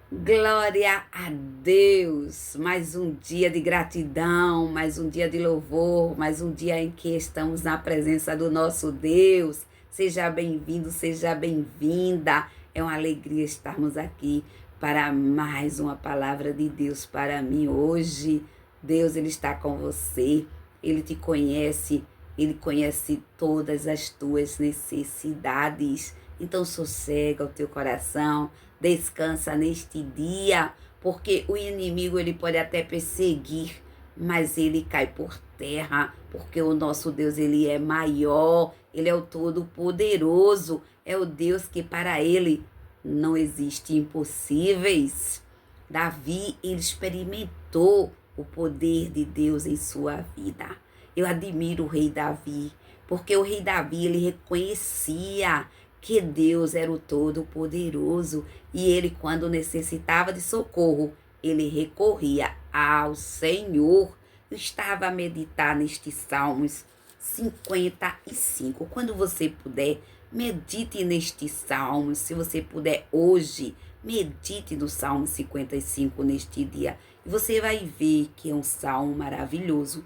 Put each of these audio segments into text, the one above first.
Glória a Deus! Mais um dia de gratidão, mais um dia de louvor, mais um dia em que estamos na presença do nosso Deus. Seja bem-vindo, seja bem-vinda. É uma alegria estarmos aqui para mais uma palavra de Deus para mim hoje. Deus, Ele está com você, Ele te conhece, Ele conhece todas as tuas necessidades. Então sossega o teu coração, descansa neste dia, porque o inimigo ele pode até perseguir, mas ele cai por terra, porque o nosso Deus ele é maior, ele é o Todo-Poderoso, é o Deus que para ele não existe impossíveis. Davi, ele experimentou o poder de Deus em sua vida. Eu admiro o rei Davi, porque o rei Davi, ele reconhecia que Deus era o Todo-Poderoso e ele, quando necessitava de socorro, ele recorria ao Senhor. Eu estava a meditar nestes Salmos 55. Quando você puder, medite nestes Salmos. Se você puder hoje, medite no Salmo 55 neste dia. E você vai ver que é um salmo maravilhoso.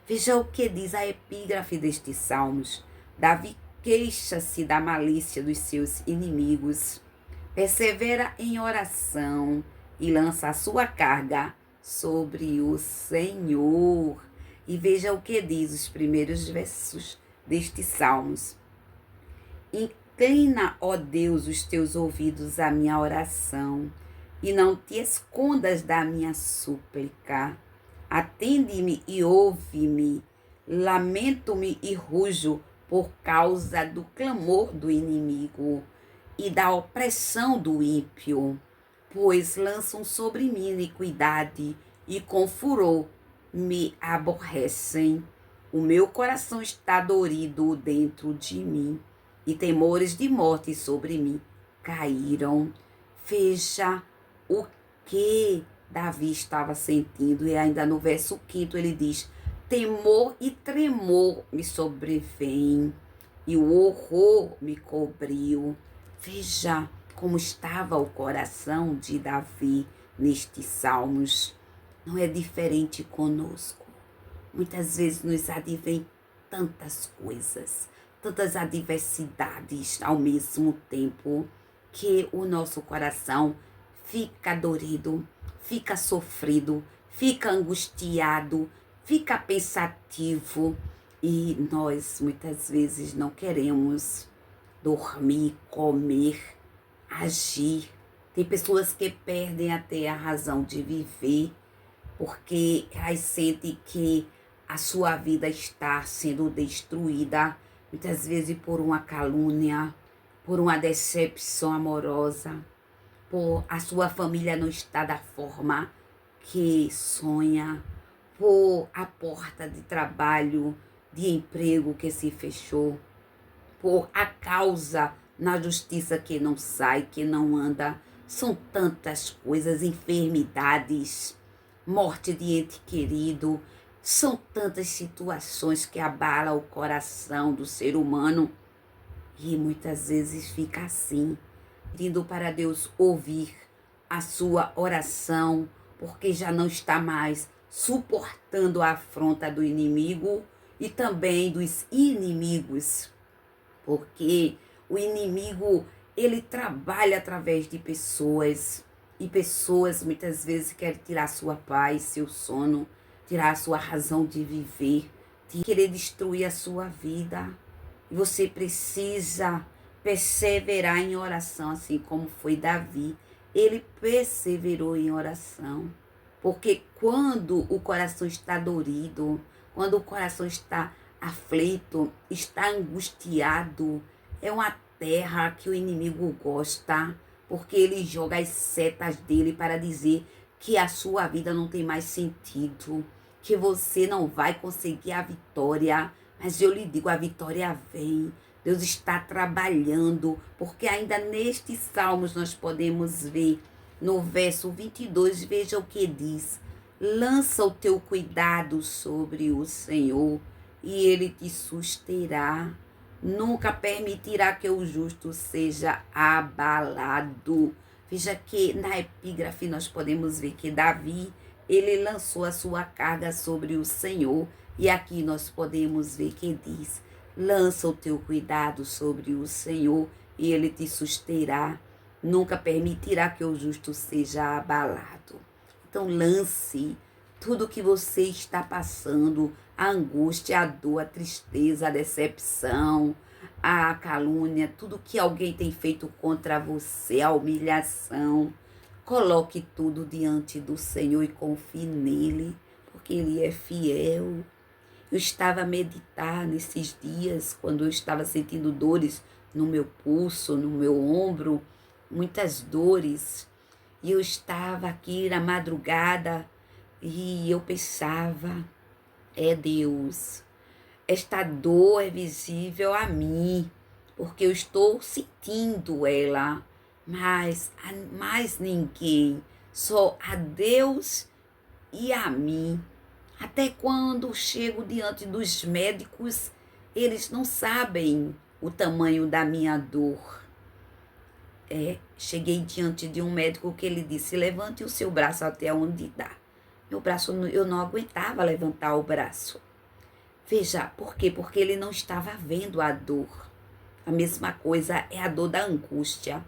Veja o que diz a epígrafe destes Salmos. Davi queixa-se da malícia dos seus inimigos, persevera em oração e lança a sua carga sobre o Senhor. E veja o que diz os primeiros versos destes Salmos. Inclina, ó Deus, os teus ouvidos à minha oração e não te escondas da minha súplica. Atende-me e ouve-me, lamento-me e rujo por causa do clamor do inimigo e da opressão do ímpio, pois lançam sobre mim iniquidade e com furor me aborrecem. O meu coração está dorido dentro de mim e temores de morte sobre mim caíram. Veja o que Davi estava sentindo, e ainda no verso 5 ele diz: temor e tremor me sobrevêm, e o horror me cobriu. Veja como estava o coração de Davi nestes salmos. Não é diferente conosco. Muitas vezes nos advém tantas coisas, tantas adversidades ao mesmo tempo, que o nosso coração fica dorido, fica sofrido, fica angustiado, fica pensativo e nós muitas vezes não queremos dormir, comer, agir. Tem pessoas que perdem até a razão de viver porque elas sentem que a sua vida está sendo destruída, muitas vezes por uma calúnia, por uma decepção amorosa, por a sua família não estar da forma que sonha, por a porta de trabalho, de emprego que se fechou, por a causa na justiça que não sai, que não anda. São tantas coisas, enfermidades, morte de ente querido. São tantas situações que abalam o coração do ser humano e muitas vezes fica assim, pedindo para Deus ouvir a sua oração, porque já não está mais suportando a afronta do inimigo e também dos inimigos, porque o inimigo ele trabalha através de pessoas e pessoas muitas vezes querem tirar sua paz, seu sono, tirar a sua razão de viver, de querer destruir a sua vida. E você precisa perseverar em oração, assim como foi Davi. Ele perseverou em oração, porque quando o coração está dorido, quando o coração está aflito, está angustiado, é uma terra que o inimigo gosta, porque ele joga as setas dele para dizer que a sua vida não tem mais sentido, que você não vai conseguir a vitória. Mas eu lhe digo, a vitória vem. Deus está trabalhando, porque ainda nestes salmos nós podemos ver no verso 22, veja o que diz: lança o teu cuidado sobre o Senhor e ele te susterá. Nunca permitirá que o justo seja abalado. Veja que na epígrafe nós podemos ver que Davi, ele lançou a sua carga sobre o Senhor. E aqui nós podemos ver que diz: lança o teu cuidado sobre o Senhor e ele te susterá. Nunca permitirá que o justo seja abalado. Então lance tudo que você está passando, a angústia, a dor, a tristeza, a decepção, a calúnia, tudo que alguém tem feito contra você, a humilhação. Coloque tudo diante do Senhor e confie nele, porque ele é fiel. Eu estava a meditar nesses dias, quando eu estava sentindo dores no meu pulso, no meu ombro, muitas dores. E eu estava aqui na madrugada e eu pensava, é Deus, esta dor é visível a mim, porque eu estou sentindo ela, mas a mais ninguém, só a Deus e a mim. Até quando chego diante dos médicos, eles não sabem o tamanho da minha dor. Cheguei diante de um médico que ele disse: levante o seu braço até onde dá. Meu braço, eu não aguentava levantar o braço. Veja, por quê? Porque ele não estava vendo a dor. A mesma coisa é a dor da angústia,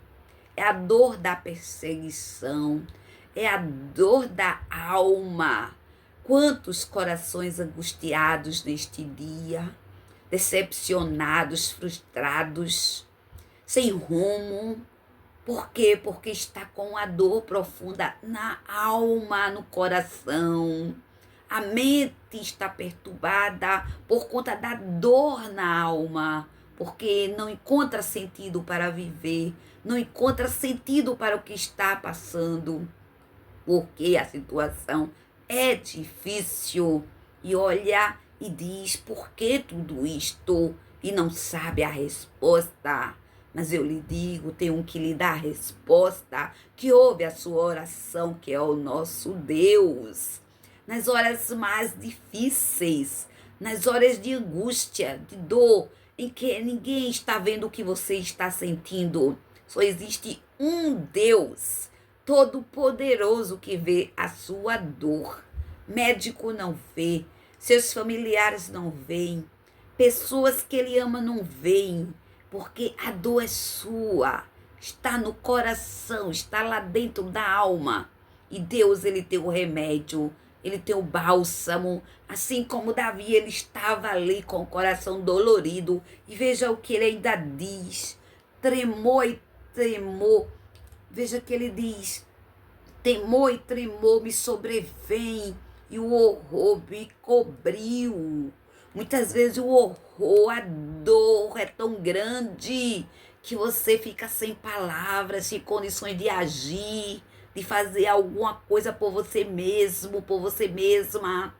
é a dor da perseguição, é a dor da alma. Quantos corações angustiados neste dia, decepcionados, frustrados, sem rumo. Por quê? Porque está com a dor profunda na alma, no coração. A mente está perturbada por conta da dor na alma, porque não encontra sentido para viver, não encontra sentido para o que está passando, porque a situação é difícil. E olha e diz: por que tudo isto? E não sabe a resposta. Mas eu lhe digo, tem um que lhe dá a resposta, que ouve a sua oração, que é o nosso Deus. Nas horas mais difíceis, nas horas de angústia, de dor, em que ninguém está vendo o que você está sentindo, só existe um Deus todo-poderoso que vê a sua dor. Médico não vê, seus familiares não veem, pessoas que ele ama não veem, porque a dor é sua, está no coração, está lá dentro da alma. E Deus, ele tem o remédio, ele tem o bálsamo, assim como Davi, ele estava ali com o coração dolorido. E veja o que ele ainda diz: tremor e tremor. Veja que ele diz: temor e tremor me sobrevém e o horror me cobriu. Muitas vezes o horror, a dor é tão grande que você fica sem palavras, sem condições de agir, de fazer alguma coisa por você mesmo, por você mesma.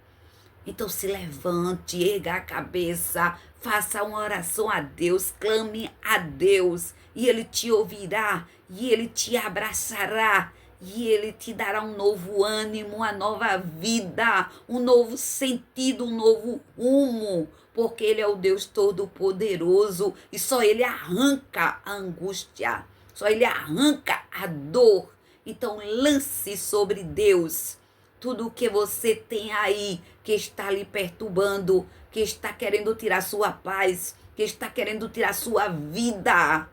Então se levante, erga a cabeça, faça uma oração a Deus, clame a Deus e Ele te ouvirá e Ele te abraçará e Ele te dará um novo ânimo, uma nova vida, um novo sentido, um novo rumo, porque Ele é o Deus Todo-Poderoso e só Ele arranca a angústia, só Ele arranca a dor. Então lance sobre Deus tudo o que você tem aí que está lhe perturbando, que está querendo tirar sua paz, que está querendo tirar sua vida.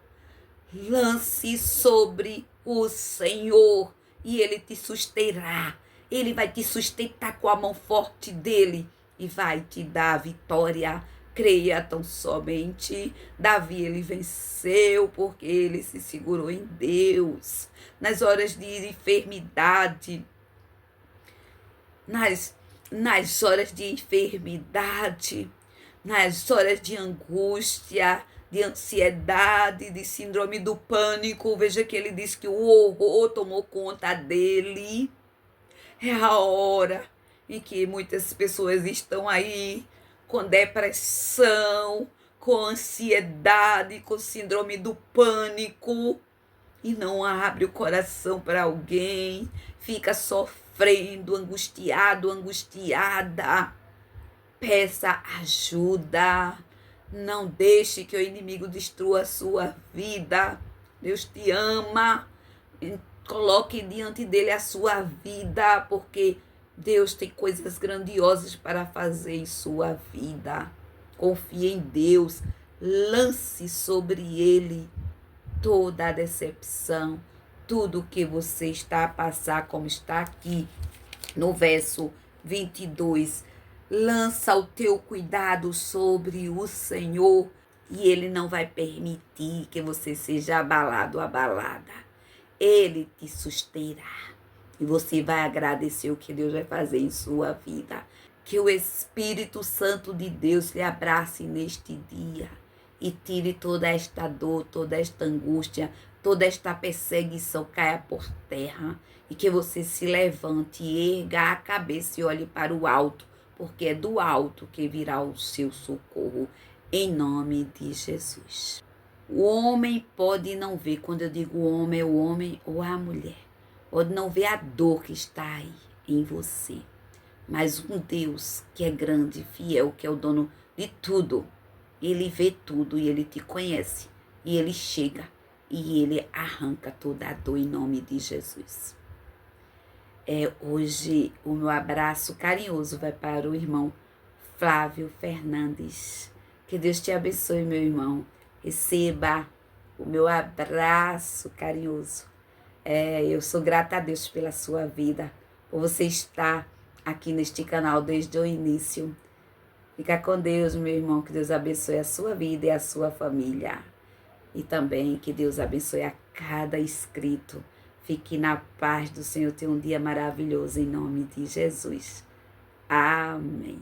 Lance sobre o Senhor e Ele te susterá. Ele vai te sustentar com a mão forte dele e vai te dar a vitória. Creia tão somente. Davi, ele venceu porque ele se segurou em Deus. Nas horas de enfermidade, nas horas de enfermidade, nas horas de angústia, de ansiedade, de síndrome do pânico. Veja que ele diz que o horror tomou conta dele. É a hora em que muitas pessoas estão aí com depressão, com ansiedade, com síndrome do pânico e não abre o coração para alguém, fica sofrendo, angustiado, angustiada. Peça ajuda. Não deixe que o inimigo destrua a sua vida. Deus te ama. Coloque diante dele a sua vida, porque Deus tem coisas grandiosas para fazer em sua vida. Confie em Deus, lance sobre ele toda a decepção, tudo que você está a passar, como está aqui no verso 22. Lança o teu cuidado sobre o Senhor e ele não vai permitir que você seja abalado, abalada. Ele te susterá e você vai agradecer o que Deus vai fazer em sua vida. Que o Espírito Santo de Deus lhe abrace neste dia e tire toda esta dor, toda esta angústia, toda esta perseguição caia por terra e que você se levante, erga a cabeça e olhe para o alto, porque é do alto que virá o seu socorro, em nome de Jesus. O homem pode não ver, quando eu digo homem, é o homem ou a mulher, pode não ver a dor que está aí em você, mas um Deus que é grande, fiel, que é o dono de tudo, ele vê tudo e ele te conhece, e ele chega e ele arranca toda a dor em nome de Jesus. Hoje o meu abraço carinhoso vai para o irmão Flávio Fernandes. Que Deus te abençoe, meu irmão. Receba o meu abraço carinhoso. Eu sou grata a Deus pela sua vida, por você estar aqui neste canal desde o início. Fica com Deus, meu irmão, que Deus abençoe a sua vida e a sua família. E também que Deus abençoe a cada inscrito. Fique na paz do Senhor, tenha um dia maravilhoso em nome de Jesus. Amém.